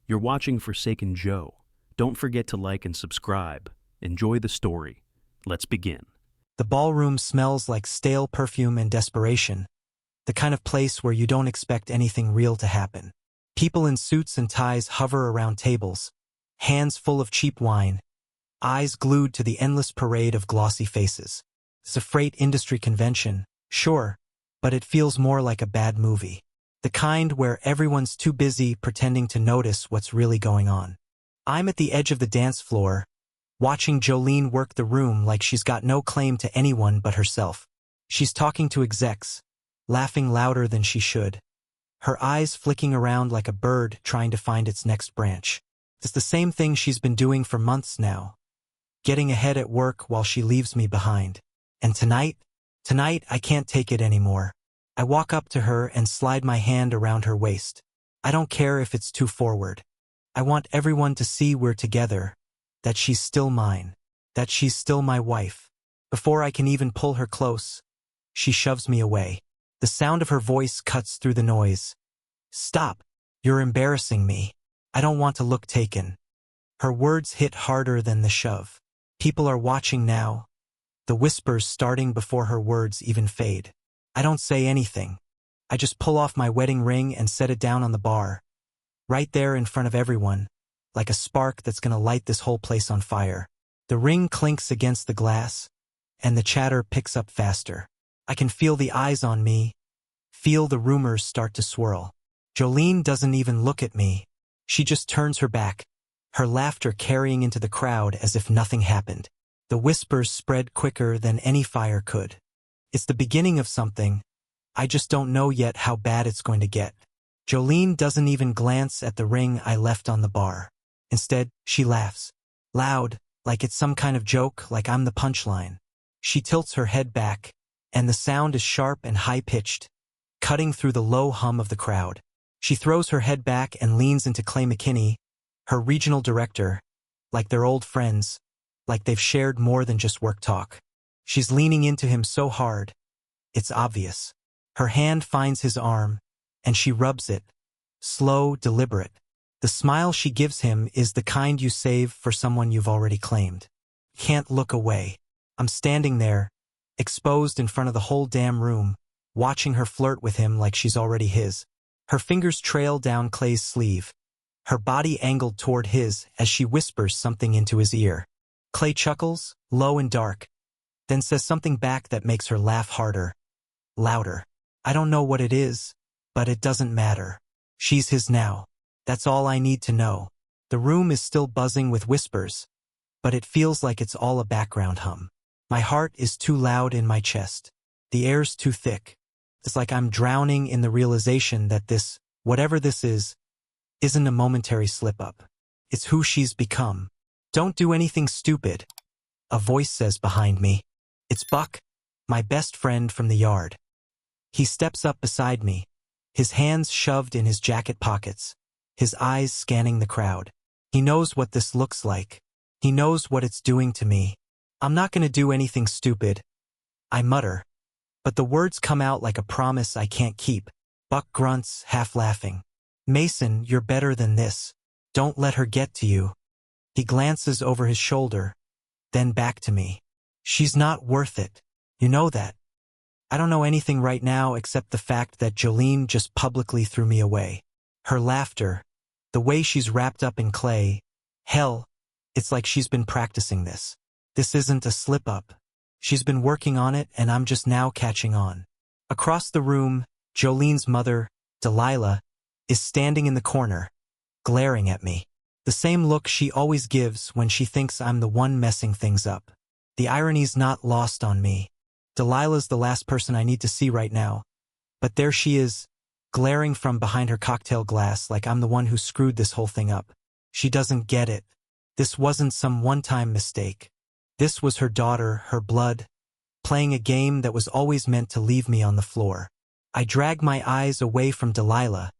You're watching Forsaken Joe. Don't forget to like and subscribe. Enjoy the story. Let's begin. The ballroom smells like stale perfume and desperation, the kind of place where you don't expect anything real to happen. People in suits and ties hover around tables, hands full of cheap wine, eyes glued to the endless parade of glossy faces. It's a freight industry convention, sure, but it feels more like a bad movie. The kind where everyone's too busy pretending to notice what's really going on. I'm at the edge of the dance floor, watching Jolene work the room like she's got no claim to anyone but herself. She's talking to execs, laughing louder than she should, her eyes flicking around like a bird trying to find its next branch. It's the same thing she's been doing for months now, getting ahead at work while she leaves me behind. And tonight I can't take it anymore. I walk up to her and slide my hand around her waist. I don't care if it's too forward. I want everyone to see we're together, that she's still mine, that she's still my wife. Before I can even pull her close, she shoves me away. The sound of her voice cuts through the noise. "Stop. You're embarrassing me. I don't want to look taken." Her words hit harder than the shove. People are watching now, the whispers starting before her words even fade. I don't say anything. I just pull off my wedding ring and set it down on the bar, right there in front of everyone, like a spark that's gonna light this whole place on fire. The ring clinks against the glass, and the chatter picks up faster. I can feel the eyes on me, feel the rumors start to swirl. Jolene doesn't even look at me. She just turns her back, her laughter carrying into the crowd as if nothing happened. The whispers spread quicker than any fire could. It's the beginning of something. I just don't know yet how bad it's going to get. Jolene doesn't even glance at the ring I left on the bar. Instead, she laughs. Loud, like it's some kind of joke, like I'm the punchline. She tilts her head back, and the sound is sharp and high-pitched, cutting through the low hum of the crowd. She throws her head back and leans into Clay McKinney, her regional director, like they're old friends, like they've shared more than just work talk. She's leaning into him so hard, it's obvious. Her hand finds his arm, and she rubs it, slow, deliberate. The smile she gives him is the kind you save for someone you've already claimed. Can't look away. I'm standing there, exposed in front of the whole damn room, watching her flirt with him like she's already his. Her fingers trail down Clay's sleeve, her body angled toward his as she whispers something into his ear. Clay chuckles, low and dark, then says something back that makes her laugh harder, louder. I don't know what it is, but it doesn't matter. She's his now. That's all I need to know. The room is still buzzing with whispers, but it feels like it's all a background hum. My heart is too loud in my chest. The air's too thick. It's like I'm drowning in the realization that this, whatever this is, isn't a momentary slip-up. It's who she's become. "Don't do anything stupid," a voice says behind me. It's Buck, my best friend from the yard. He steps up beside me, his hands shoved in his jacket pockets, his eyes scanning the crowd. He knows what this looks like. He knows what it's doing to me. "I'm not gonna do anything stupid," I mutter, but the words come out like a promise I can't keep. Buck grunts, half laughing. "Mason, you're better than this. Don't let her get to you." He glances over his shoulder, then back to me. "She's not worth it. You know that." I don't know anything right now except the fact that Jolene just publicly threw me away. Her laughter, the way she's wrapped up in Clay, hell, it's like she's been practicing this. This isn't a slip-up. She's been working on it and I'm just now catching on. Across the room, Jolene's mother, Delilah, is standing in the corner, glaring at me. The same look she always gives when she thinks I'm the one messing things up. The irony's not lost on me. Delilah's the last person I need to see right now, but there she is, glaring from behind her cocktail glass like I'm the one who screwed this whole thing up. She doesn't get it. This wasn't some one-time mistake. This was her daughter, her blood, playing a game that was always meant to leave me on the floor. I drag my eyes away from Delilah,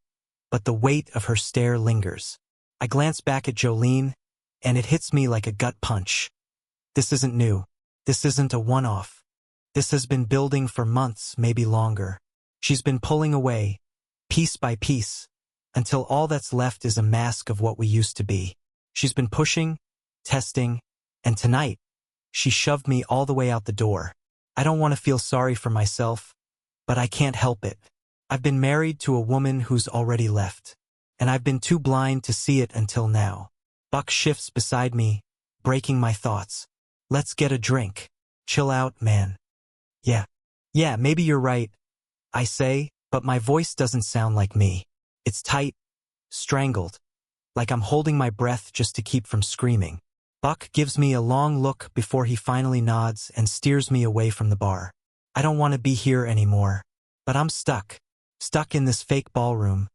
but the weight of her stare lingers. I glance back at Jolene, and it hits me like a gut punch. This isn't new. This isn't a one-off. This has been building for months, maybe longer. She's been pulling away, piece by piece, until all that's left is a mask of what we used to be. She's been pushing, testing, and tonight, she shoved me all the way out the door. I don't want to feel sorry for myself, but I can't help it. I've been married to a woman who's already left, and I've been too blind to see it until now. Buck shifts beside me, breaking my thoughts. Let's get a drink. Chill out, man. Yeah, maybe you're right, I say, but my voice doesn't sound like me. It's tight, strangled, like I'm holding my breath just to keep from screaming. Buck gives me a long look before he finally nods and steers me away from the bar. I don't want to be here anymore, but I'm stuck in this fake ballroom,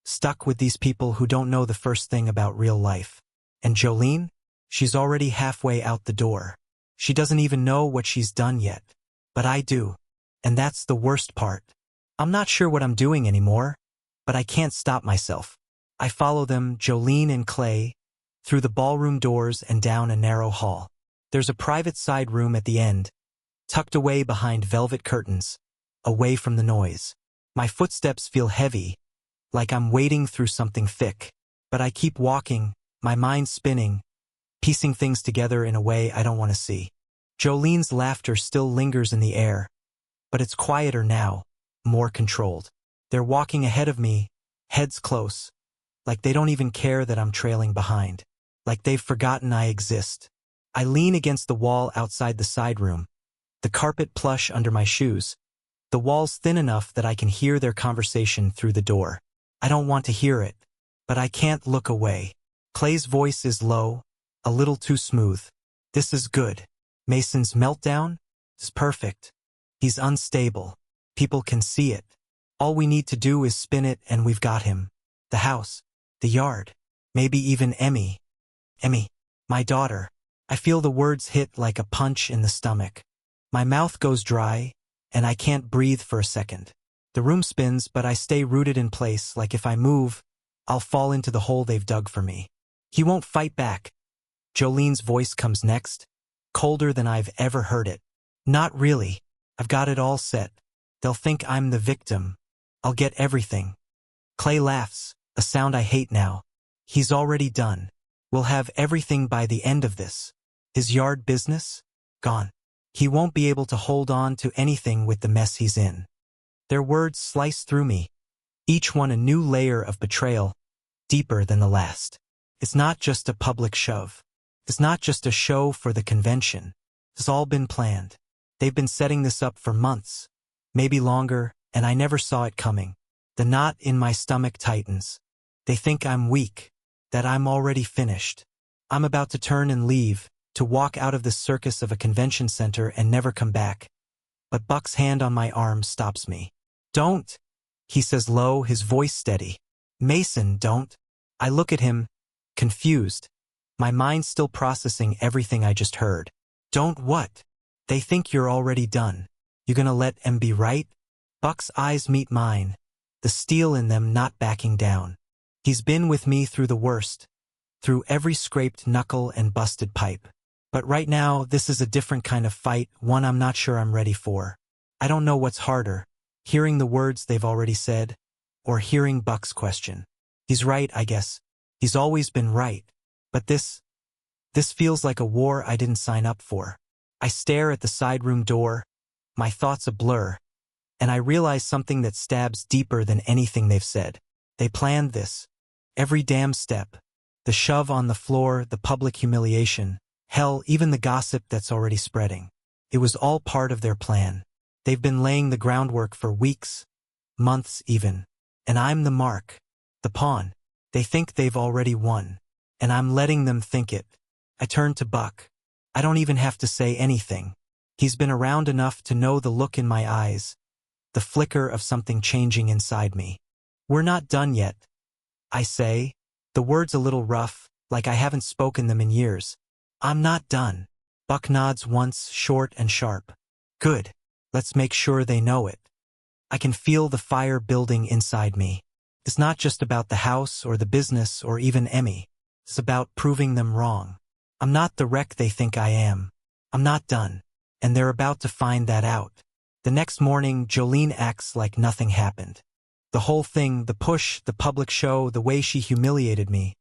stuck with these people who don't know the first thing about real life. And Jolene? She's already halfway out the door. She doesn't even know what she's done yet. But I do. And that's the worst part. I'm not sure what I'm doing anymore, but I can't stop myself. I follow them, Jolene and Clay, through the ballroom doors and down a narrow hall. There's a private side room at the end, tucked away behind velvet curtains, away from the noise. My footsteps feel heavy, like I'm wading through something thick. But I keep walking, my mind spinning, piecing things together in a way I don't want to see. Jolene's laughter still lingers in the air, but it's quieter now, more controlled. They're walking ahead of me, heads close, like they don't even care that I'm trailing behind, like they've forgotten I exist. I lean against the wall outside the side room, the carpet plush under my shoes. The wall's thin enough that I can hear their conversation through the door. I don't want to hear it, but I can't look away. Clay's voice is low, a little too smooth. This is good. Mason's meltdown is perfect. He's unstable. People can see it. All we need to do is spin it and we've got him. The house, the yard, maybe even Emmy. Emmy, my daughter. I feel the words hit like a punch in the stomach. My mouth goes dry, and I can't breathe for a second. The room spins, but I stay rooted in place, like if I move, I'll fall into the hole they've dug for me. He won't fight back. Jolene's voice comes next, colder than I've ever heard it. Not really. I've got it all set. They'll think I'm the victim. I'll get everything. Clay laughs, a sound I hate now. He's already done. We'll have everything by the end of this. His yard business? Gone. He won't be able to hold on to anything with the mess he's in. Their words slice through me, each one a new layer of betrayal, deeper than the last. It's not just a public shove. It's not just a show for the convention. It's all been planned. They've been setting this up for months, maybe longer, and I never saw it coming. The knot in my stomach tightens. They think I'm weak, that I'm already finished. I'm about to turn and leave, to walk out of this circus of a convention center and never come back. But Buck's hand on my arm stops me. Don't, he says low, his voice steady. Mason, don't. I look at him, confused, my mind still processing everything I just heard. Don't what? They think you're already done. You gonna let em be right? Buck's eyes meet mine, the steel in them not backing down. He's been with me through the worst, through every scraped knuckle and busted pipe. But right now, this is a different kind of fight, one I'm not sure I'm ready for. I don't know what's harder, hearing the words they've already said, or hearing Buck's question. He's right, I guess. He's always been right. But this feels like a war I didn't sign up for. I stare at the side room door, my thoughts a blur, and I realize something that stabs deeper than anything they've said. They planned this. Every damn step. The shove on the floor, the public humiliation, hell, even the gossip that's already spreading. It was all part of their plan. They've been laying the groundwork for weeks, months even. And I'm the mark, the pawn. They think they've already won, and I'm letting them think it. I turn to Buck. I don't even have to say anything. He's been around enough to know the look in my eyes, the flicker of something changing inside me. We're not done yet, I say, the words a little rough, like I haven't spoken them in years. I'm not done. Buck nods once, short and sharp. Good. Let's make sure they know it. I can feel the fire building inside me. It's not just about the house or the business or even Emmy. It's about proving them wrong. I'm not the wreck they think I am. I'm not done. And they're about to find that out. The next morning, Jolene acts like nothing happened. The whole thing, the push, the public show, the way she humiliated me,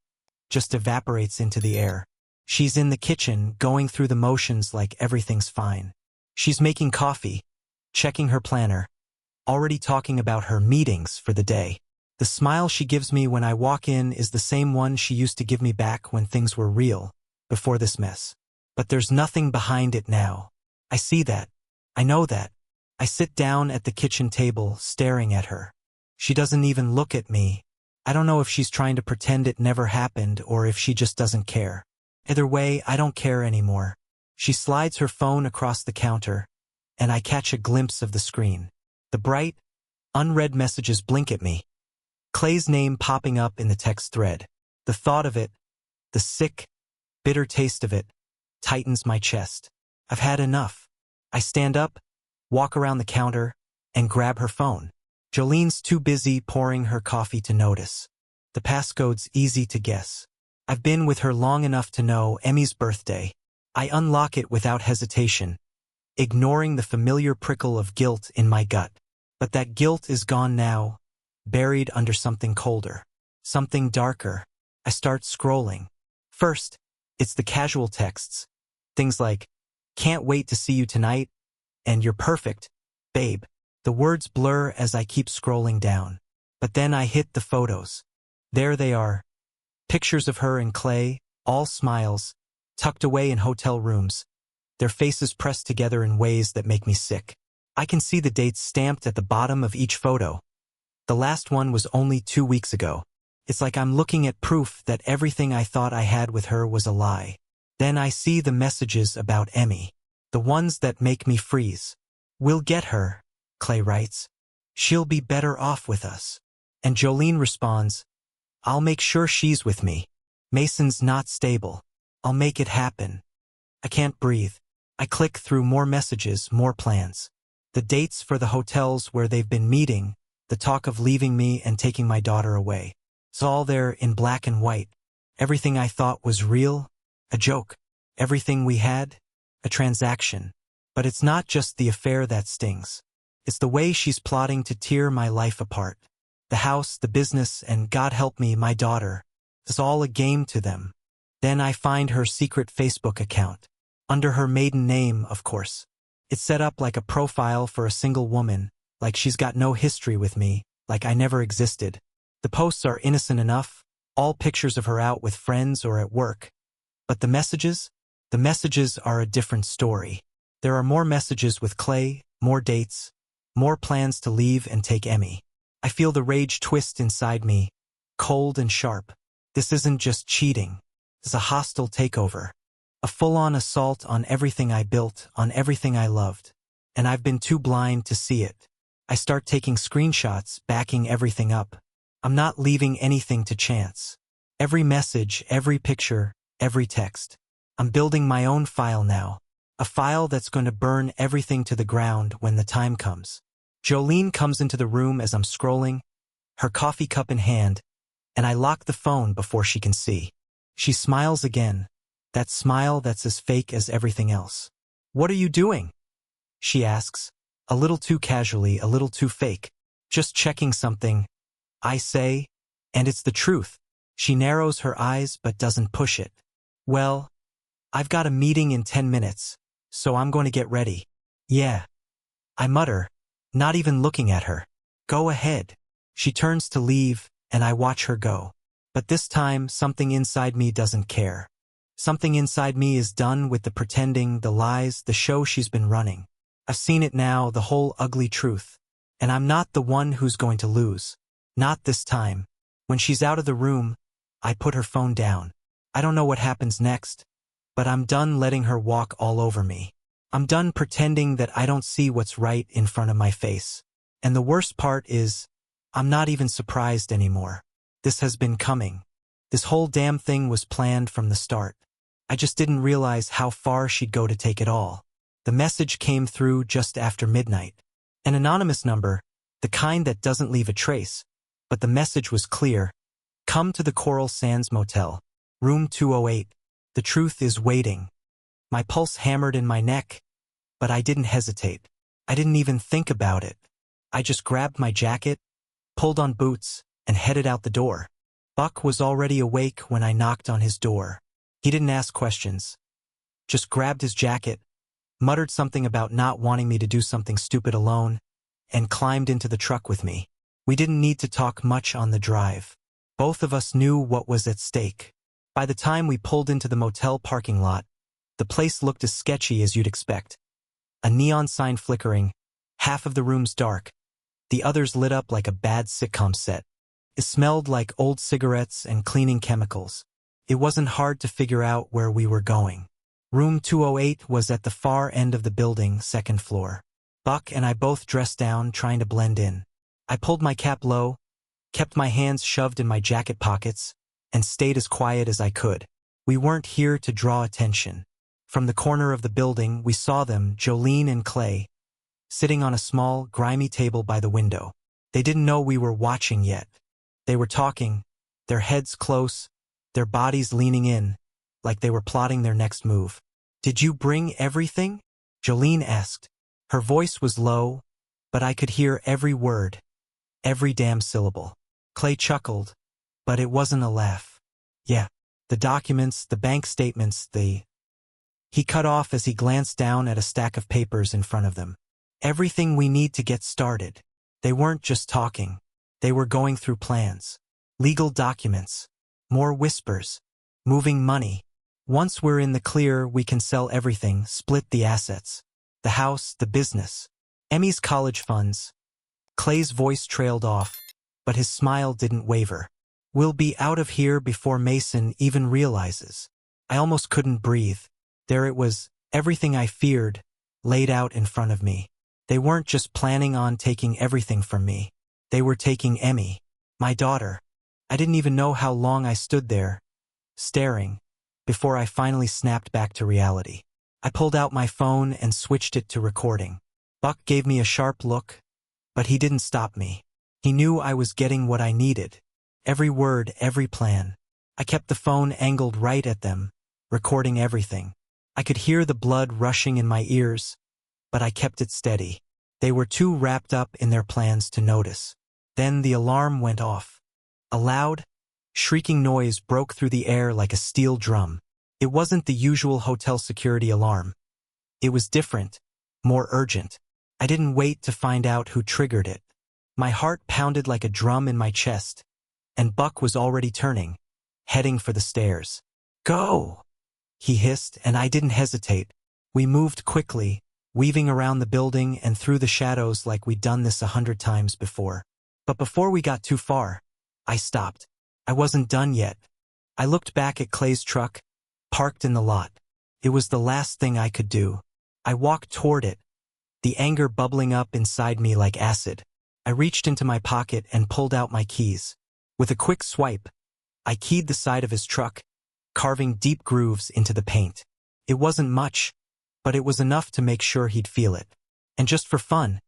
just evaporates into the air. She's in the kitchen, going through the motions like everything's fine. She's making coffee, checking her planner, already talking about her meetings for the day. The smile she gives me when I walk in is the same one she used to give me back when things were real, before this mess. But there's nothing behind it now. I see that. I know that. I sit down at the kitchen table, staring at her. She doesn't even look at me. I don't know if she's trying to pretend it never happened or if she just doesn't care. Either way, I don't care anymore. She slides her phone across the counter, and I catch a glimpse of the screen. The bright, unread messages blink at me. Clay's name popping up in the text thread. The thought of it, the sick, bitter taste of it, tightens my chest. I've had enough. I stand up, walk around the counter, and grab her phone. Jolene's too busy pouring her coffee to notice. The passcode's easy to guess. I've been with her long enough to know Emmy's birthday. I unlock it without hesitation, ignoring the familiar prickle of guilt in my gut. But that guilt is gone now, buried under something colder, something darker. I start scrolling. First, it's the casual texts. Things like, "Can't wait to see you tonight," and "You're perfect, babe." The words blur as I keep scrolling down. But then I hit the photos. There they are. Pictures of her and Clay, all smiles, tucked away in hotel rooms, their faces pressed together in ways that make me sick. I can see the dates stamped at the bottom of each photo. The last one was only 2 weeks ago. It's like I'm looking at proof that everything I thought I had with her was a lie. Then I see the messages about Emmy, the ones that make me freeze. "We'll get her," Clay writes. "She'll be better off with us." And Jolene responds, "I'll make sure she's with me. Mason's not stable. I'll make it happen." I can't breathe. I click through more messages, more plans. The dates for the hotels where they've been meeting, the talk of leaving me and taking my daughter away. It's all there in black and white. Everything I thought was real, a joke. Everything we had, a transaction. But it's not just the affair that stings. It's the way she's plotting to tear my life apart. The house, the business, and God help me, my daughter. It's all a game to them. Then I find her secret Facebook account. Under her maiden name, of course. It's set up like a profile for a single woman, like she's got no history with me, like I never existed. The posts are innocent enough, all pictures of her out with friends or at work. But the messages? The messages are a different story. There are more messages with Clay, more dates, more plans to leave and take Emmy. I feel the rage twist inside me, cold and sharp. This isn't just cheating. It's a hostile takeover. A full-on assault on everything I built, on everything I loved. And I've been too blind to see it. I start taking screenshots, backing everything up. I'm not leaving anything to chance. Every message, every picture, every text. I'm building my own file now. A file that's going to burn everything to the ground when the time comes. Jolene comes into the room as I'm scrolling, her coffee cup in hand, and I lock the phone before she can see. She smiles again, that smile that's as fake as everything else. "What are you doing?" she asks, a little too casually, a little too fake. "Just checking something," I say, and it's the truth. She narrows her eyes but doesn't push it. "Well, I've got a meeting in 10 minutes, so I'm going to get ready." "Yeah," I mutter, not even looking at her. "Go ahead." She turns to leave, and I watch her go. But this time, something inside me doesn't care. Something inside me is done with the pretending, the lies, the show she's been running. I've seen it now, the whole ugly truth. And I'm not the one who's going to lose. Not this time. When she's out of the room, I put her phone down. I don't know what happens next, but I'm done letting her walk all over me. I'm done pretending that I don't see what's right in front of my face. And the worst part is, I'm not even surprised anymore. This has been coming. This whole damn thing was planned from the start. I just didn't realize how far she'd go to take it all. The message came through just after midnight. An anonymous number, the kind that doesn't leave a trace. But the message was clear. "Come to the Coral Sands Motel, room 208. The truth is waiting." My pulse hammered in my neck, but I didn't hesitate. I didn't even think about it. I just grabbed my jacket, pulled on boots, and headed out the door. Buck was already awake when I knocked on his door. He didn't ask questions, just grabbed his jacket, muttered something about not wanting me to do something stupid alone, and climbed into the truck with me. We didn't need to talk much on the drive. Both of us knew what was at stake. By the time we pulled into the motel parking lot, the place looked as sketchy as you'd expect. A neon sign flickering, half of the rooms dark, the others lit up like a bad sitcom set. It smelled like old cigarettes and cleaning chemicals. It wasn't hard to figure out where we were going. Room 208 was at the far end of the building, second floor. Buck and I both dressed down, trying to blend in. I pulled my cap low, kept my hands shoved in my jacket pockets, and stayed as quiet as I could. We weren't here to draw attention. From the corner of the building, we saw them, Jolene and Clay, sitting on a small, grimy table by the window. They didn't know we were watching yet. They were talking, their heads close, their bodies leaning in, like they were plotting their next move. "Did you bring everything?" Jolene asked. Her voice was low, but I could hear every word, every damn syllable. Clay chuckled, but it wasn't a laugh. "Yeah, the documents, the bank statements, He cut off as he glanced down at a stack of papers in front of them. "Everything we need to get started." They weren't just talking. They were going through plans. Legal documents. More whispers. Moving money. "Once we're in the clear, we can sell everything, split the assets. The house, the business. Emmy's college funds." Clay's voice trailed off, but his smile didn't waver. "We'll be out of here before Mason even realizes." I almost couldn't breathe. There it was, everything I feared, laid out in front of me. They weren't just planning on taking everything from me. They were taking Emmy, my daughter. I didn't even know how long I stood there, staring, before I finally snapped back to reality. I pulled out my phone and switched it to recording. Buck gave me a sharp look, but he didn't stop me. He knew I was getting what I needed. Every word, every plan. I kept the phone angled right at them, recording everything. I could hear the blood rushing in my ears, but I kept it steady. They were too wrapped up in their plans to notice. Then the alarm went off. A loud, shrieking noise broke through the air like a steel drum. It wasn't the usual hotel security alarm. It was different, more urgent. I didn't wait to find out who triggered it. My heart pounded like a drum in my chest, and Buck was already turning, heading for the stairs. "Go!" he hissed, and I didn't hesitate. We moved quickly, weaving around the building and through the shadows like we'd done this 100 times before. But before we got too far, I stopped. I wasn't done yet. I looked back at Clay's truck, parked in the lot. It was the last thing I could do. I walked toward it, the anger bubbling up inside me like acid. I reached into my pocket and pulled out my keys. With a quick swipe, I keyed the side of his truck, carving deep grooves into the paint. It wasn't much, but it was enough to make sure he'd feel it. And just for fun,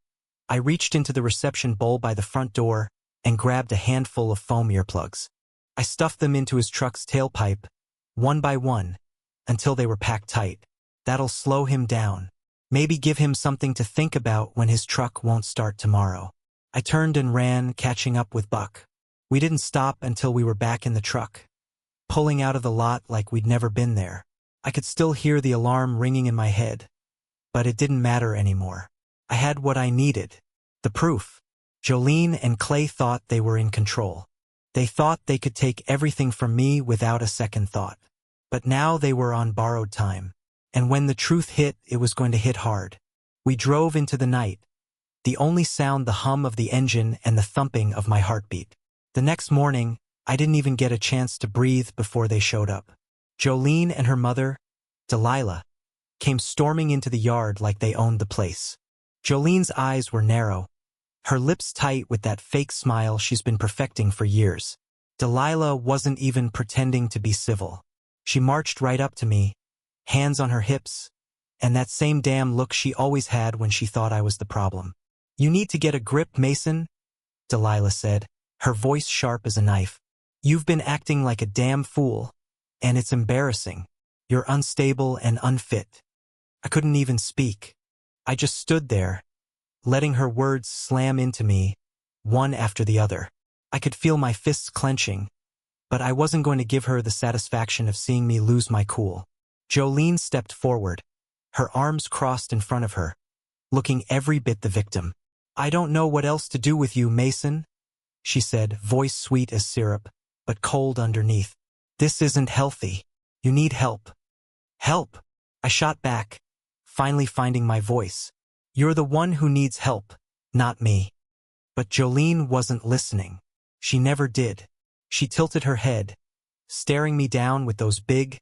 I reached into the reception bowl by the front door and grabbed a handful of foam earplugs. I stuffed them into his truck's tailpipe, one by one, until they were packed tight. That'll slow him down. Maybe give him something to think about when his truck won't start tomorrow. I turned and ran, catching up with Buck. We didn't stop until we were back in the truck, pulling out of the lot like we'd never been there. I could still hear the alarm ringing in my head, but it didn't matter anymore. I had what I needed. The proof. Jolene and Clay thought they were in control. They thought they could take everything from me without a second thought. But now they were on borrowed time. And when the truth hit, it was going to hit hard. We drove into the night, the only sound the hum of the engine and the thumping of my heartbeat. The next morning, I didn't even get a chance to breathe before they showed up. Jolene and her mother, Delilah, came storming into the yard like they owned the place. Jolene's eyes were narrow, her lips tight with that fake smile she's been perfecting for years. Delilah wasn't even pretending to be civil. She marched right up to me, hands on her hips, and that same damn look she always had when she thought I was the problem. "You need to get a grip, Mason," Delilah said, her voice sharp as a knife. "You've been acting like a damn fool, and it's embarrassing. You're unstable and unfit." I couldn't even speak. I just stood there, letting her words slam into me one after the other. I could feel my fists clenching, but I wasn't going to give her the satisfaction of seeing me lose my cool. Jolene stepped forward, her arms crossed in front of her, looking every bit the victim. "I don't know what else to do with you, Mason," she said, voice sweet as syrup, but cold underneath. "This isn't healthy. You need help." "Help?" I shot back, finally finding my voice. "You're the one who needs help, not me." But Jolene wasn't listening. She never did. She tilted her head, staring me down with those big,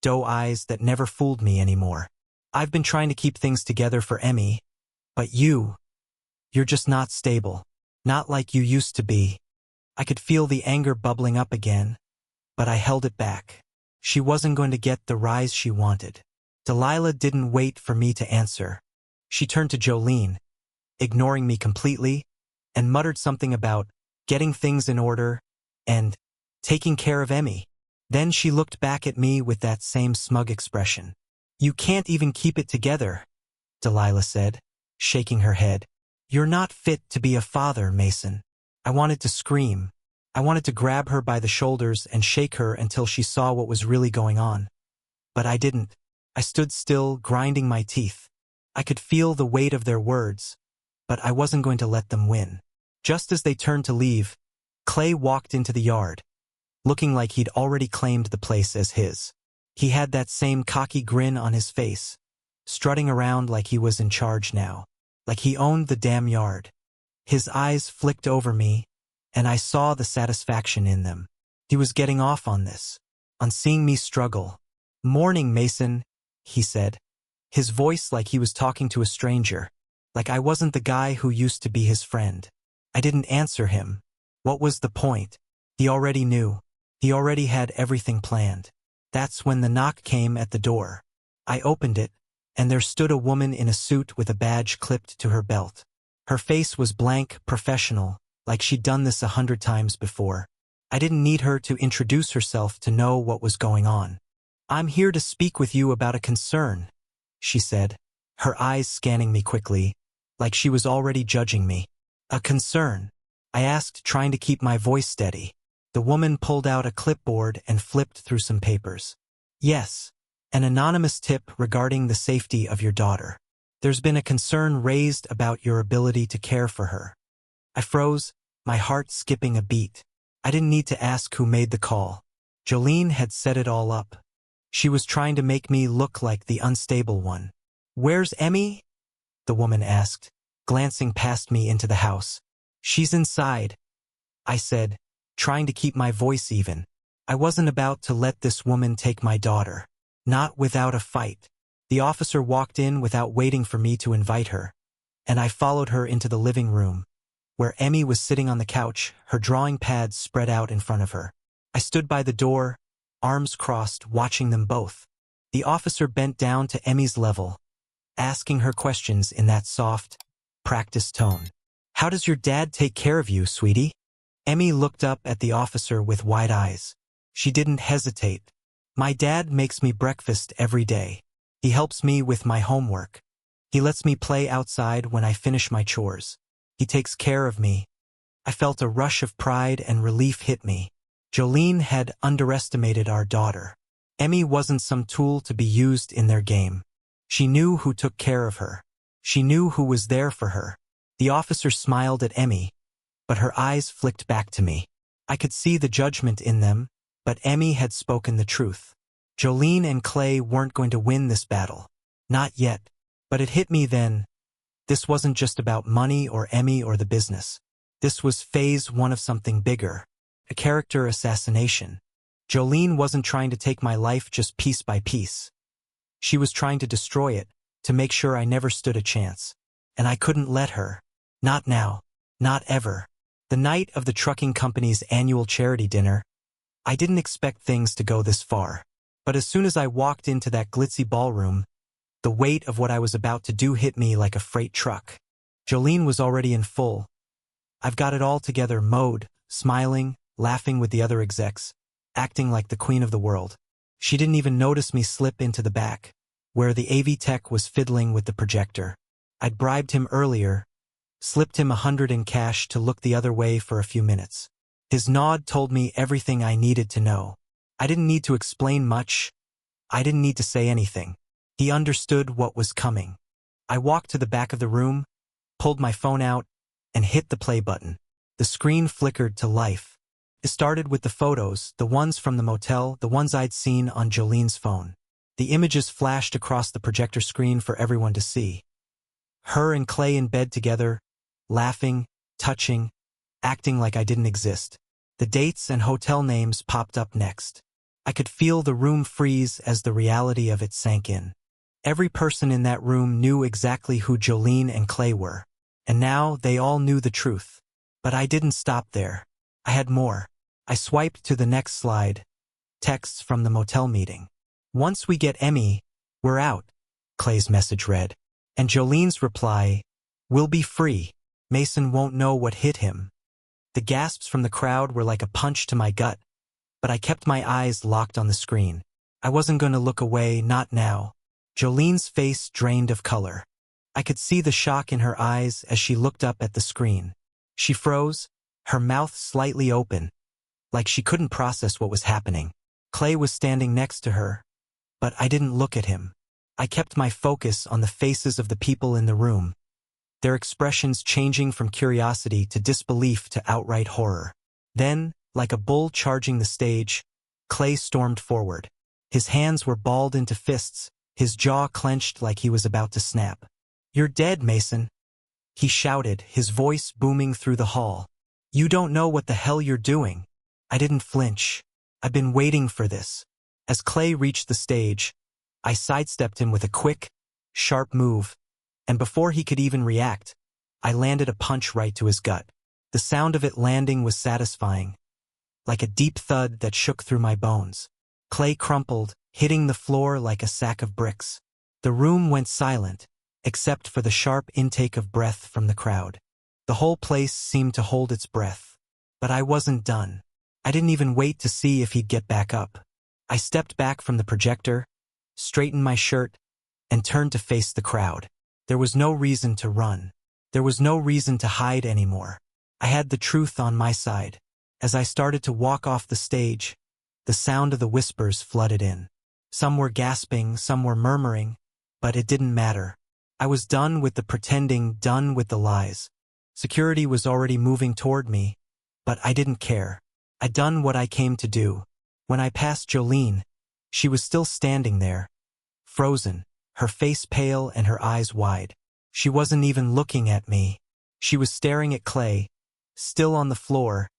doe eyes that never fooled me anymore. "I've been trying to keep things together for Emmy, but you're just not stable. Not like you used to be." I could feel the anger bubbling up again, but I held it back. She wasn't going to get the rise she wanted. Delilah didn't wait for me to answer. She turned to Jolene, ignoring me completely, and muttered something about getting things in order and taking care of Emmy. Then she looked back at me with that same smug expression. "You can't even keep it together," Delilah said, shaking her head. "You're not fit to be a father, Mason." I wanted to scream. I wanted to grab her by the shoulders and shake her until she saw what was really going on. But I didn't. I stood still, grinding my teeth. I could feel the weight of their words, but I wasn't going to let them win. Just as they turned to leave, Clay walked into the yard, looking like he'd already claimed the place as his. He had that same cocky grin on his face, strutting around like he was in charge now, like he owned the damn yard. His eyes flicked over me, and I saw the satisfaction in them. He was getting off on this, on seeing me struggle. "Morning, Mason," he said, his voice like he was talking to a stranger, like I wasn't the guy who used to be his friend. I didn't answer him. What was the point? He already knew. He already had everything planned. That's when the knock came at the door. I opened it, and there stood a woman in a suit with a badge clipped to her belt. Her face was blank, professional, like she'd done this 100 times before. I didn't need her to introduce herself to know what was going on. "I'm here to speak with you about a concern," she said, her eyes scanning me quickly, like she was already judging me. "A concern?" I asked, trying to keep my voice steady. The woman pulled out a clipboard and flipped through some papers. "Yes, an anonymous tip regarding the safety of your daughter. There's been a concern raised about your ability to care for her." I froze, my heart skipping a beat. I didn't need to ask who made the call. Jolene had set it all up. She was trying to make me look like the unstable one. "Where's Emmy?" the woman asked, glancing past me into the house. "She's inside," I said, trying to keep my voice even. I wasn't about to let this woman take my daughter. Not without a fight. The officer walked in without waiting for me to invite her, and I followed her into the living room, where Emmy was sitting on the couch, her drawing pads spread out in front of her. I stood by the door, arms crossed, watching them both. The officer bent down to Emmy's level, asking her questions in that soft, practiced tone. "How does your dad take care of you, sweetie?" Emmy looked up at the officer with wide eyes. She didn't hesitate. "My dad makes me breakfast every day. He helps me with my homework. He lets me play outside when I finish my chores. He takes care of me." I felt a rush of pride and relief hit me. Jolene had underestimated our daughter. Emmy wasn't some tool to be used in their game. She knew who took care of her. She knew who was there for her. The officer smiled at Emmy, but her eyes flicked back to me. I could see the judgment in them, but Emmy had spoken the truth. Jolene and Clay weren't going to win this battle. Not yet. But it hit me then. This wasn't just about money or Emmy or the business. This was phase 1 of something bigger. A character assassination. Jolene wasn't trying to take my life just piece by piece. She was trying to destroy it, to make sure I never stood a chance. And I couldn't let her. Not now. Not ever. The night of the trucking company's annual charity dinner, I didn't expect things to go this far. But as soon as I walked into that glitzy ballroom, the weight of what I was about to do hit me like a freight truck. Jolene was already in full "I've got it all together" mode, smiling, laughing with the other execs, acting like the queen of the world. She didn't even notice me slip into the back, where the AV tech was fiddling with the projector. I'd bribed him earlier, slipped him 100 in cash to look the other way for a few minutes. His nod told me everything I needed to know. I didn't need to explain much. I didn't need to say anything. He understood what was coming. I walked to the back of the room, pulled my phone out, and hit the play button. The screen flickered to life. It started with the photos, the ones from the motel, the ones I'd seen on Jolene's phone. The images flashed across the projector screen for everyone to see. Her and Clay in bed together, laughing, touching, acting like I didn't exist. The dates and hotel names popped up next. I could feel the room freeze as the reality of it sank in. Every person in that room knew exactly who Jolene and Clay were. And now they all knew the truth. But I didn't stop there. I had more. I swiped to the next slide. Texts from the motel meeting. "Once we get Emmy, we're out," Clay's message read. And Jolene's reply, "We'll be free. Mason won't know what hit him." The gasps from the crowd were like a punch to my gut, but I kept my eyes locked on the screen. I wasn't going to look away, not now. Jolene's face drained of color. I could see the shock in her eyes as she looked up at the screen. She froze, her mouth slightly open, like she couldn't process what was happening. Clay was standing next to her, but I didn't look at him. I kept my focus on the faces of the people in the room, their expressions changing from curiosity to disbelief to outright horror. Then, like a bull charging the stage, Clay stormed forward. His hands were balled into fists, his jaw clenched like he was about to snap. "You're dead, Mason," he shouted, his voice booming through the hall. "You don't know what the hell you're doing." I didn't flinch. I've been waiting for this. As Clay reached the stage, I sidestepped him with a quick, sharp move, and before he could even react, I landed a punch right to his gut. The sound of it landing was satisfying, like a deep thud that shook through my bones. Clay crumpled, hitting the floor like a sack of bricks. The room went silent, except for the sharp intake of breath from the crowd. The whole place seemed to hold its breath. But I wasn't done. I didn't even wait to see if he'd get back up. I stepped back from the projector, straightened my shirt, and turned to face the crowd. There was no reason to run. There was no reason to hide anymore. I had the truth on my side. As I started to walk off the stage, the sound of the whispers flooded in. Some were gasping, some were murmuring, but it didn't matter. I was done with the pretending, done with the lies. Security was already moving toward me, but I didn't care. I'd done what I came to do. When I passed Jolene, she was still standing there, frozen, her face pale and her eyes wide. She wasn't even looking at me. She was staring at Clay, still on the floor,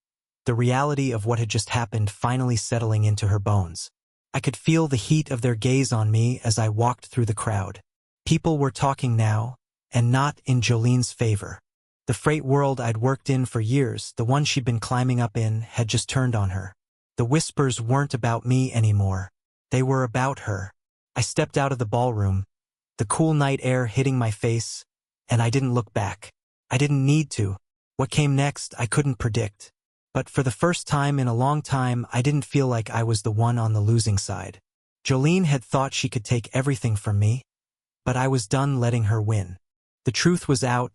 the reality of what had just happened finally settling into her bones. I could feel the heat of their gaze on me as I walked through the crowd. People were talking now, and not in Jolene's favor. The freight world I'd worked in for years, the one she'd been climbing up in, had just turned on her. The whispers weren't about me anymore. They were about her. I stepped out of the ballroom, the cool night air hitting my face, and I didn't look back. I didn't need to. What came next, I couldn't predict. But for the first time in a long time, I didn't feel like I was the one on the losing side. Jolene had thought she could take everything from me, but I was done letting her win. The truth was out,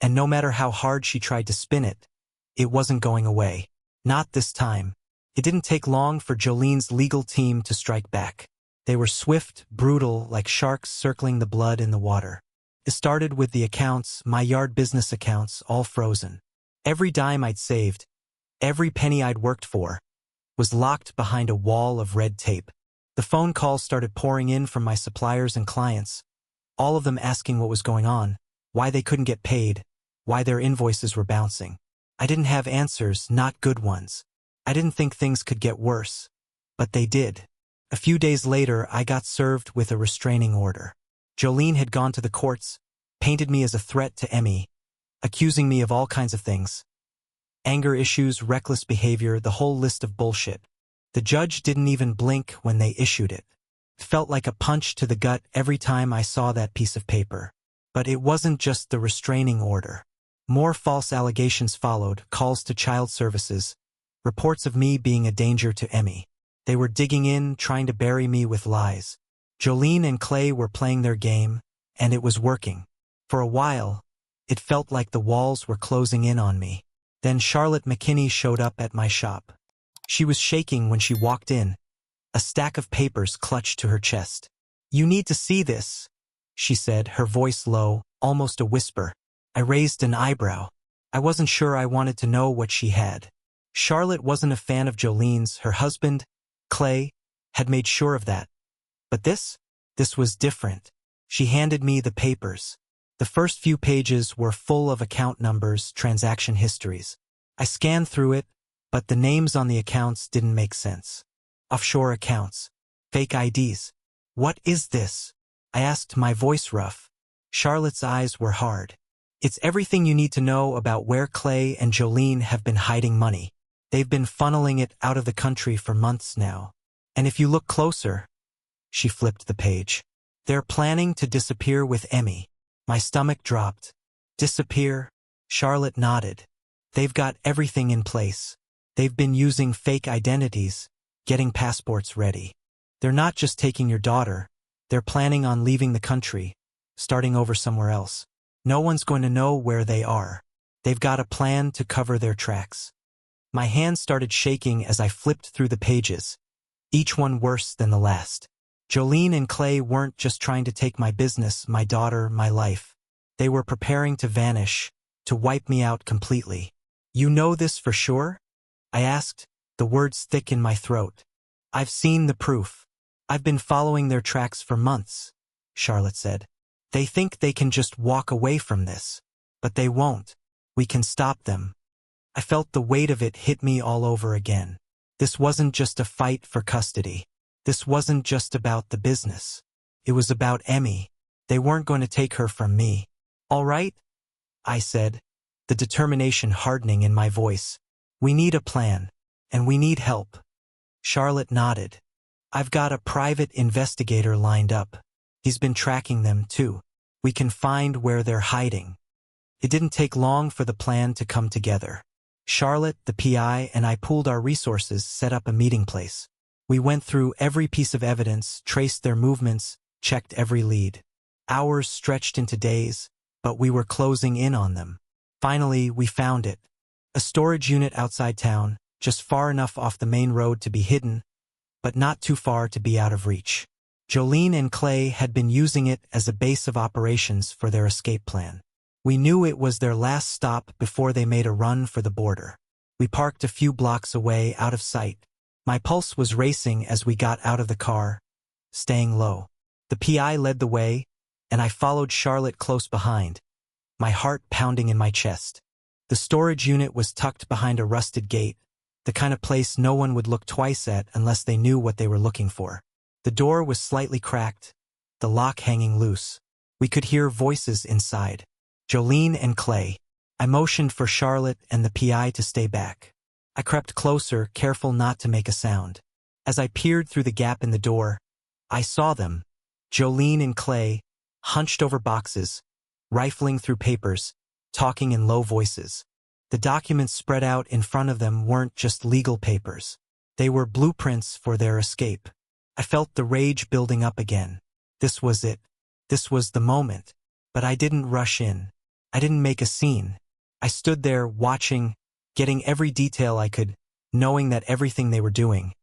and no matter how hard she tried to spin it, it wasn't going away. Not this time. It didn't take long for Jolene's legal team to strike back. They were swift, brutal, like sharks circling the blood in the water. It started with the accounts, my yard business accounts, all frozen. Every dime I'd saved, every penny I'd worked for, was locked behind a wall of red tape. The phone calls started pouring in from my suppliers and clients, all of them asking what was going on, why they couldn't get paid, why their invoices were bouncing. I didn't have answers, not good ones. I didn't think things could get worse, but they did. A few days later, I got served with a restraining order. Jolene had gone to the courts, painted me as a threat to Emmy, accusing me of all kinds of things. Anger issues, reckless behavior, the whole list of bullshit. The judge didn't even blink when they issued it. It felt like a punch to the gut every time I saw that piece of paper. But it wasn't just the restraining order. More false allegations followed, calls to child services, reports of me being a danger to Emmy. They were digging in, trying to bury me with lies. Jolene and Clay were playing their game, and it was working. For a while, It felt like the walls were closing in on me. Then Charlotte McKinney showed up at my shop. She was shaking when she walked in, a stack of papers clutched to her chest. "You need to see this," she said, her voice low, almost a whisper. I raised an eyebrow. I wasn't sure I wanted to know what she had. Charlotte wasn't a fan of Jolene's. Her husband, Clay, had made sure of that. But this was different. She handed me the papers. The first few pages were full of account numbers, transaction histories. I scanned through it, but the names on the accounts didn't make sense. Offshore accounts. Fake IDs. "What is this?" I asked, my voice rough. Charlotte's eyes were hard. "It's everything you need to know about where Clay and Jolene have been hiding money. They've been funneling it out of the country for months now. And if you look closer," she flipped the page, "they're planning to disappear with Emmy." My stomach dropped. "Disappear?" Charlotte nodded. "They've got everything in place. They've been using fake identities, getting passports ready. They're not just taking your daughter. They're planning on leaving the country, starting over somewhere else. No one's going to know where they are. They've got a plan to cover their tracks." My hands started shaking as I flipped through the pages, each one worse than the last. Jolene and Clay weren't just trying to take my business, my daughter, my life. They were preparing to vanish, to wipe me out completely. "You know this for sure?" I asked, the words thick in my throat. "I've seen the proof. I've been following their tracks for months," Charlotte said. "They think they can just walk away from this. But they won't. We can stop them." I felt the weight of it hit me all over again. This wasn't just a fight for custody. This wasn't just about the business. It was about Emmy. They weren't going to take her from me. "All right," I said, the determination hardening in my voice. "We need a plan, and we need help." Charlotte nodded. "I've got a private investigator lined up. He's been tracking them too. We can find where they're hiding." It didn't take long for the plan to come together. Charlotte, the PI, and I pooled our resources, set up a meeting place. We went through every piece of evidence, traced their movements, checked every lead. Hours stretched into days, but we were closing in on them. Finally, we found it. A storage unit outside town, just far enough off the main road to be hidden, but not too far to be out of reach. Jolene and Clay had been using it as a base of operations for their escape plan. We knew it was their last stop before they made a run for the border. We parked a few blocks away, out of sight. My pulse was racing as we got out of the car, staying low. The PI led the way, and I followed Charlotte close behind, my heart pounding in my chest. The storage unit was tucked behind a rusted gate, the kind of place no one would look twice at unless they knew what they were looking for. The door was slightly cracked, the lock hanging loose. We could hear voices inside. Jolene and Clay. I motioned for Charlotte and the PI to stay back. I crept closer, careful not to make a sound. As I peered through the gap in the door, I saw them, Jolene and Clay, hunched over boxes, rifling through papers, talking in low voices. The documents spread out in front of them weren't just legal papers. They were blueprints for their escape. I felt the rage building up again. This was it. This was the moment. But I didn't rush in. I didn't make a scene. I stood there watching, getting every detail I could, knowing that everything they were doing,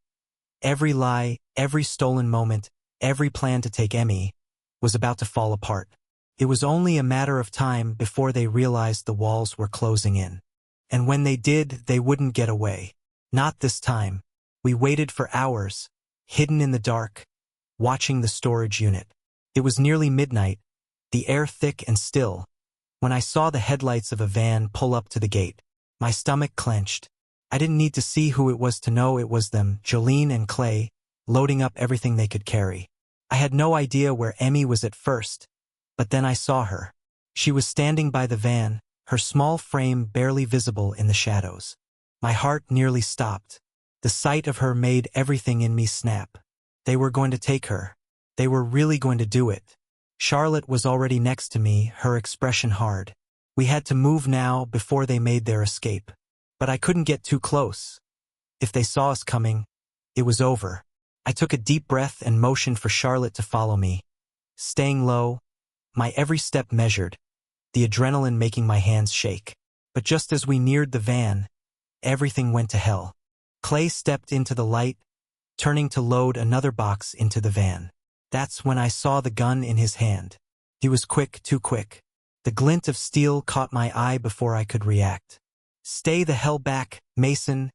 every lie, every stolen moment, every plan to take Emmy, was about to fall apart. It was only a matter of time before they realized the walls were closing in. And when they did, they wouldn't get away. Not this time. We waited for hours, hidden in the dark, watching the storage unit. It was nearly midnight, the air thick and still, when I saw the headlights of a van pull up to the gate. My stomach clenched. I didn't need to see who it was to know it was them, Jolene and Clay, loading up everything they could carry. I had no idea where Emmy was at first, but then I saw her. She was standing by the van, her small frame barely visible in the shadows. My heart nearly stopped. The sight of her made everything in me snap. They were going to take her. They were really going to do it. Charlotte was already next to me, her expression hard. We had to move now before they made their escape. But I couldn't get too close. If they saw us coming, it was over. I took a deep breath and motioned for Charlotte to follow me. Staying low, my every step measured, the adrenaline making my hands shake. But just as we neared the van, everything went to hell. Clay stepped into the light, turning to load another box into the van. That's when I saw the gun in his hand. He was quick, too quick. The glint of steel caught my eye before I could react. "Stay the hell back, Mason,"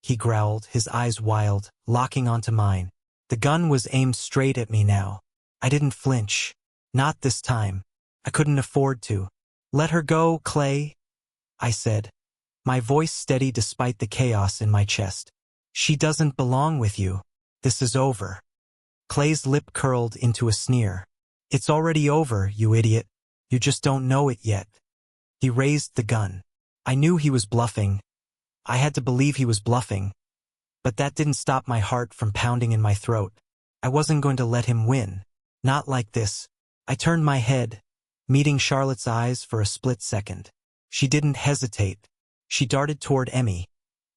he growled, his eyes wild, locking onto mine. The gun was aimed straight at me now. I didn't flinch. Not this time. I couldn't afford to. "Let her go, Clay," I said, my voice steady despite the chaos in my chest. "She doesn't belong with you. This is over." Clay's lip curled into a sneer. "It's already over, you idiot. You just don't know it yet." He raised the gun. I knew he was bluffing. I had to believe he was bluffing. But that didn't stop my heart from pounding in my throat. I wasn't going to let him win. Not like this. I turned my head, meeting Charlotte's eyes for a split second. She didn't hesitate. She darted toward Emmy,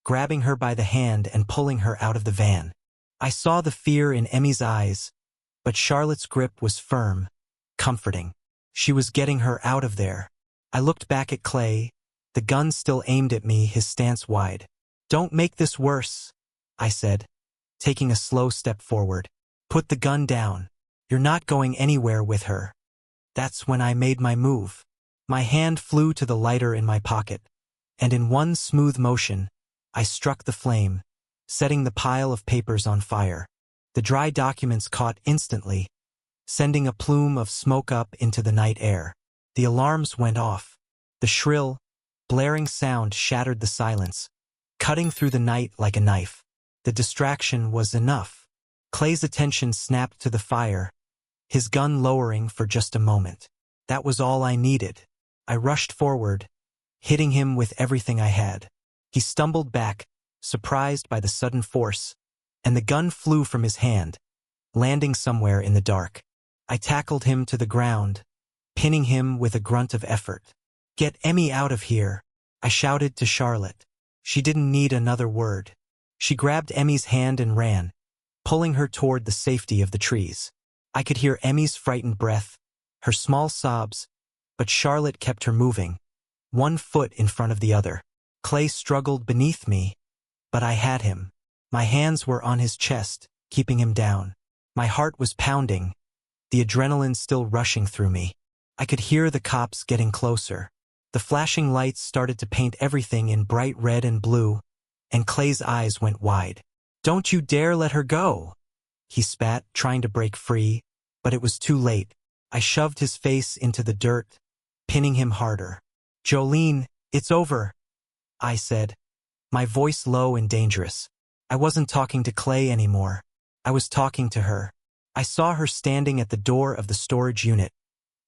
grabbing her by the hand and pulling her out of the van. I saw the fear in Emmy's eyes, but Charlotte's grip was firm, comforting. She was getting her out of there. I looked back at Clay, the gun still aimed at me, his stance wide. "Don't make this worse," I said, taking a slow step forward. "Put the gun down. You're not going anywhere with her." That's when I made my move. My hand flew to the lighter in my pocket, and in one smooth motion, I struck the flame, setting the pile of papers on fire. The dry documents caught instantly, sending a plume of smoke up into the night air. The alarms went off. The shrill, blaring sound shattered the silence, cutting through the night like a knife. The distraction was enough. Clay's attention snapped to the fire, his gun lowering for just a moment. That was all I needed. I rushed forward, hitting him with everything I had. He stumbled back, surprised by the sudden force, and the gun flew from his hand, landing somewhere in the dark. I tackled him to the ground, pinning him with a grunt of effort. "Get Emmy out of here," I shouted to Charlotte. She didn't need another word. She grabbed Emmy's hand and ran, pulling her toward the safety of the trees. I could hear Emmy's frightened breath, her small sobs, but Charlotte kept her moving, one foot in front of the other. Clay struggled beneath me, but I had him. My hands were on his chest, keeping him down. My heart was pounding, the adrenaline still rushing through me. I could hear the cops getting closer. The flashing lights started to paint everything in bright red and blue, and Clay's eyes went wide. "Don't you dare let her go," he spat, trying to break free, but it was too late. I shoved his face into the dirt, pinning him harder. "Jolene, it's over," I said, my voice low and dangerous. I wasn't talking to Clay anymore. I was talking to her. I saw her standing at the door of the storage unit,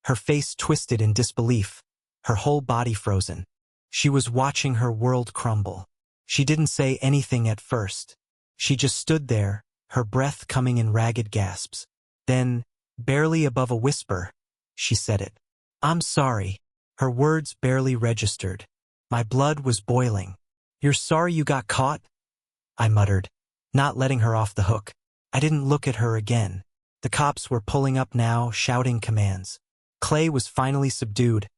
her face twisted in disbelief, her whole body frozen. She was watching her world crumble. She didn't say anything at first. She just stood there, her breath coming in ragged gasps. Then, barely above a whisper, she said it. "I'm sorry." Her words barely registered. My blood was boiling. "You're sorry you got caught?" I muttered, not letting her off the hook. I didn't look at her again. The cops were pulling up now, shouting commands. Clay was finally subdued,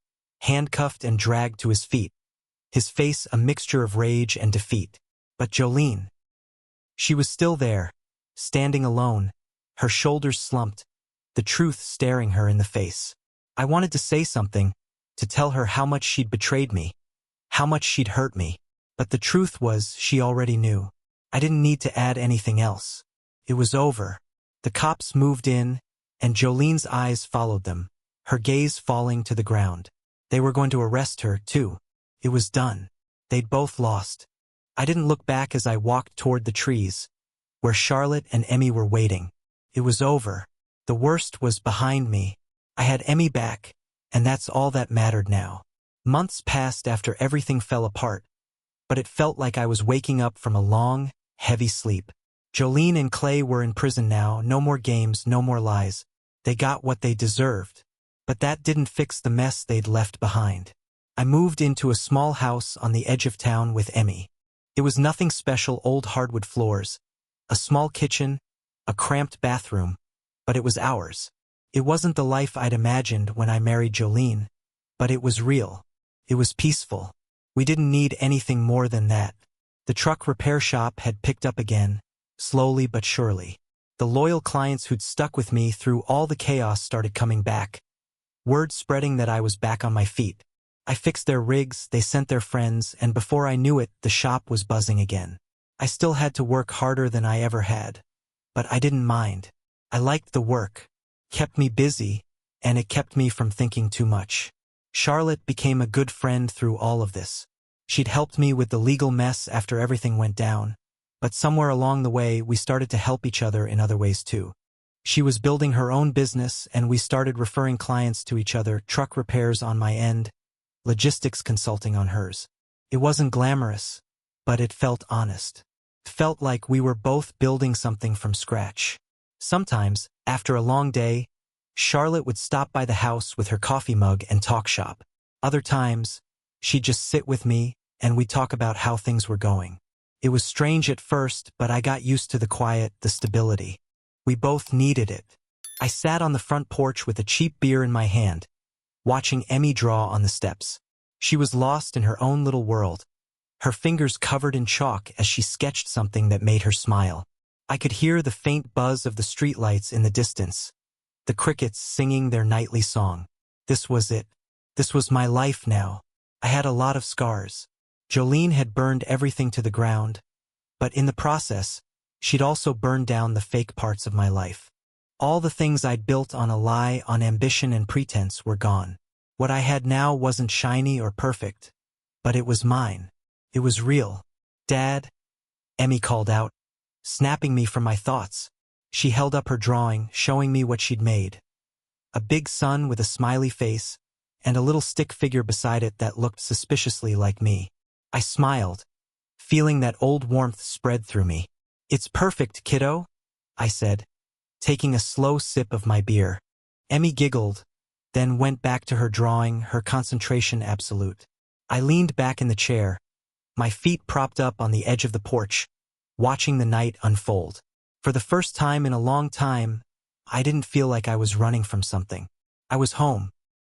handcuffed and dragged to his feet, his face a mixture of rage and defeat. But Jolene, she was still there, standing alone, her shoulders slumped, the truth staring her in the face. I wanted to say something, to tell her how much she'd betrayed me, how much she'd hurt me. But the truth was she already knew. I didn't need to add anything else. It was over. The cops moved in, and Jolene's eyes followed them, her gaze falling to the ground. They were going to arrest her, too. It was done. They'd both lost. I didn't look back as I walked toward the trees, where Charlotte and Emmy were waiting. It was over. The worst was behind me. I had Emmy back, and that's all that mattered now. Months passed after everything fell apart, but it felt like I was waking up from a long, heavy sleep. Jolene and Clay were in prison now, no more games, no more lies. They got what they deserved. But that didn't fix the mess they'd left behind. I moved into a small house on the edge of town with Emmy. It was nothing special, old hardwood floors, a small kitchen, a cramped bathroom, but it was ours. It wasn't the life I'd imagined when I married Jolene, But it was real. It was peaceful. We didn't need anything more than that. The truck repair shop had picked up again, slowly but surely. The loyal clients who'd stuck with me through all the chaos started coming back. Word spreading that I was back on my feet. I fixed their rigs, they sent their friends, and before I knew it, the shop was buzzing again. I still had to work harder than I ever had. But I didn't mind. I liked the work. Kept me busy, and it kept me from thinking too much. Charlotte became a good friend through all of this. She'd helped me with the legal mess after everything went down. But somewhere along the way, we started to help each other in other ways too. She was building her own business, and we started referring clients to each other, truck repairs on my end, logistics consulting on hers. It wasn't glamorous, but it felt honest. Felt like we were both building something from scratch. Sometimes, after a long day, Charlotte would stop by the house with her coffee mug and talk shop. Other times, she'd just sit with me, and we'd talk about how things were going. It was strange at first, but I got used to the quiet, the stability. We both needed it. I sat on the front porch with a cheap beer in my hand, watching Emmy draw on the steps. She was lost in her own little world, her fingers covered in chalk as she sketched something that made her smile. I could hear the faint buzz of the streetlights in the distance, the crickets singing their nightly song. This was it. This was my life now. I had a lot of scars. Jolene had burned everything to the ground, but in the process, she'd also burned down the fake parts of my life. All the things I'd built on a lie, on ambition and pretense were gone. What I had now wasn't shiny or perfect, but it was mine. It was real. Dad, Emmy called out, snapping me from my thoughts. She held up her drawing, showing me what she'd made. A big sun with a smiley face, and a little stick figure beside it that looked suspiciously like me. I smiled, feeling that old warmth spread through me. "It's perfect, kiddo," I said, taking a slow sip of my beer. Emmy giggled, then went back to her drawing, her concentration absolute. I leaned back in the chair, my feet propped up on the edge of the porch, watching the night unfold. For the first time in a long time, I didn't feel like I was running from something. I was home,